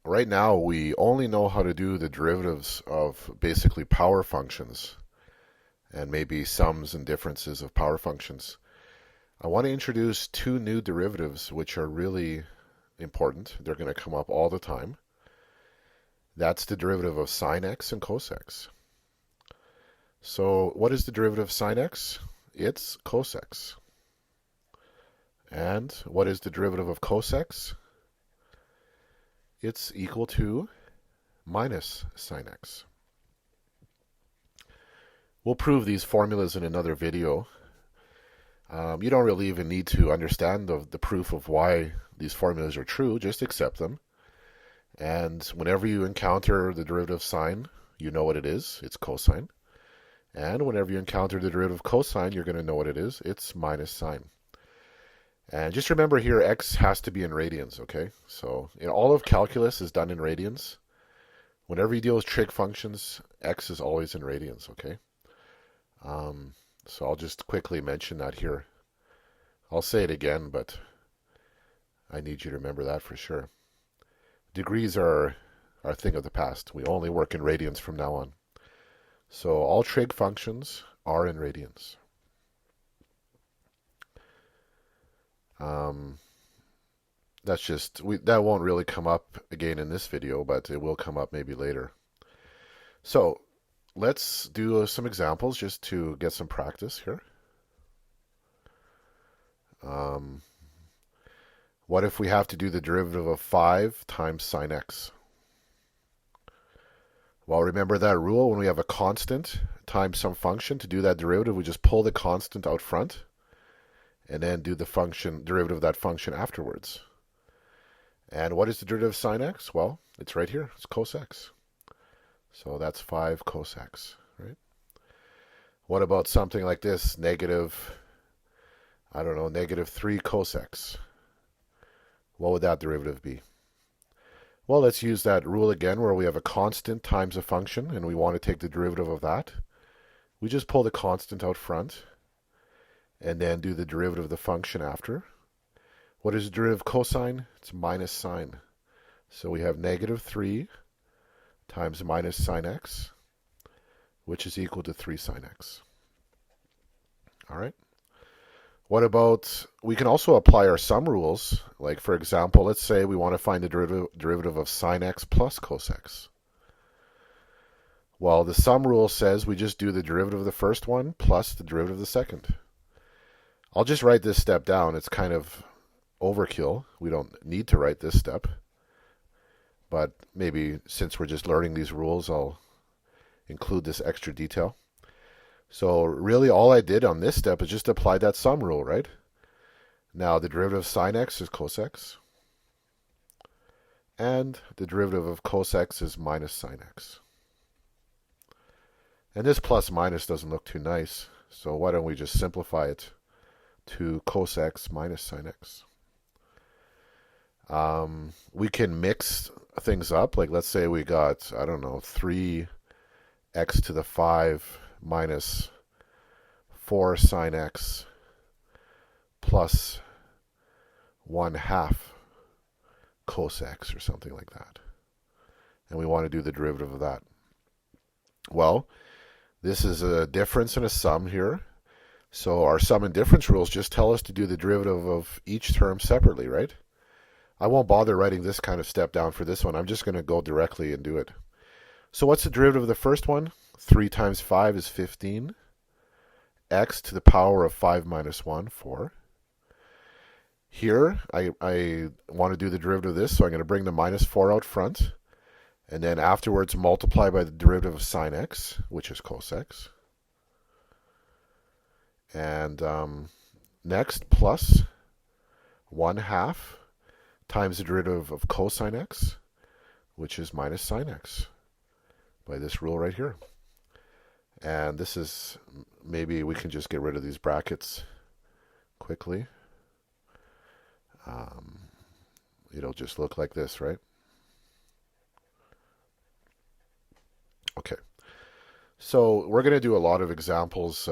right now we only know how to do the derivatives of basically power functions and maybe sums and differences of power functions. I want to introduce two new derivatives which are really important. They're going to come up all the time. That's the derivative of sine x and cos x. So what is the derivative of sine x? It's cos x. And what is the derivative of cos x? It's equal to minus sine x. We'll prove these formulas in another video. You don't really even need to understand the proof of why these formulas are true. Just accept them. And whenever you encounter the derivative of sine, you know what it is. It's cosine. And whenever you encounter the derivative of cosine, you're going to know what it is. It's minus sine. And just remember here, x has to be in radians, okay? So all of calculus is done in radians. Whenever you deal with trig functions, x is always in radians, okay? So I'll just quickly mention that here. I'll say it again, but I need you to remember that for sure. Degrees are a thing of the past. We only work in radians from now on. So all trig functions are in radians. That won't really come up again in this video, but it will come up maybe later. So let's do some examples just to get some practice here. What if we have to do the derivative of 5 times sine x? Well, remember that rule. When we have a constant times some function, to do that derivative, we just pull the constant out front and then do the derivative of that function afterwards. And what is the derivative of sine x? Well, it's right here. It's cos x. So that's 5 cos x, right? What about something like this, negative 3 cos x? What would that derivative be? Well, let's use that rule again where we have a constant times a function and we want to take the derivative of that. We just pull the constant out front and then do the derivative of the function after. What is the derivative of cosine? It's minus sine. So we have negative 3 times minus sine x, which is equal to 3 sine x. All right. What about, we can also apply our sum rules. Like, for example, let's say we want to find the derivative of sine x plus cos x. Well, the sum rule says we just do the derivative of the first one plus the derivative of the second. I'll just write this step down. It's kind of overkill. We don't need to write this step. But maybe since we're just learning these rules, I'll include this extra detail. So really all I did on this step is just apply that sum rule, right? Now the derivative of sine x is cos x. And the derivative of cos x is minus sine x. And this plus minus doesn't look too nice. So why don't we just simplify it to cos x minus sine x. We can mix things up. Like let's say we got, 3x to the 5 minus 4 sine x plus 1/2 cos x or something like that. And we want to do the derivative of that. Well, this is a difference and a sum here. So our sum and difference rules just tell us to do the derivative of each term separately, right? I won't bother writing this kind of step down for this one. I'm just going to go directly and do it. So what's the derivative of the first one? 3 times 5 is 15. X to the power of 5 minus 1, 4. Here, I want to do the derivative of this, so I'm going to bring the minus 4 out front. And then afterwards multiply by the derivative of sine x, which is cos x. And next, plus 1/2 times the derivative of cosine x, which is minus sine x, by this rule right here. And this is, maybe we can just get rid of these brackets quickly. It'll just look like this, right? Okay. So we're going to do a lot of examples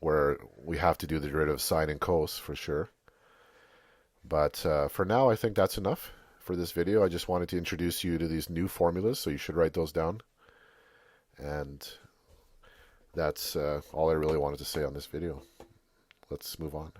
where we have to do the derivative of sine and cos for sure. But for now, I think that's enough for this video. I just wanted to introduce you to these new formulas, so you should write those down. And that's all I really wanted to say on this video. Let's move on.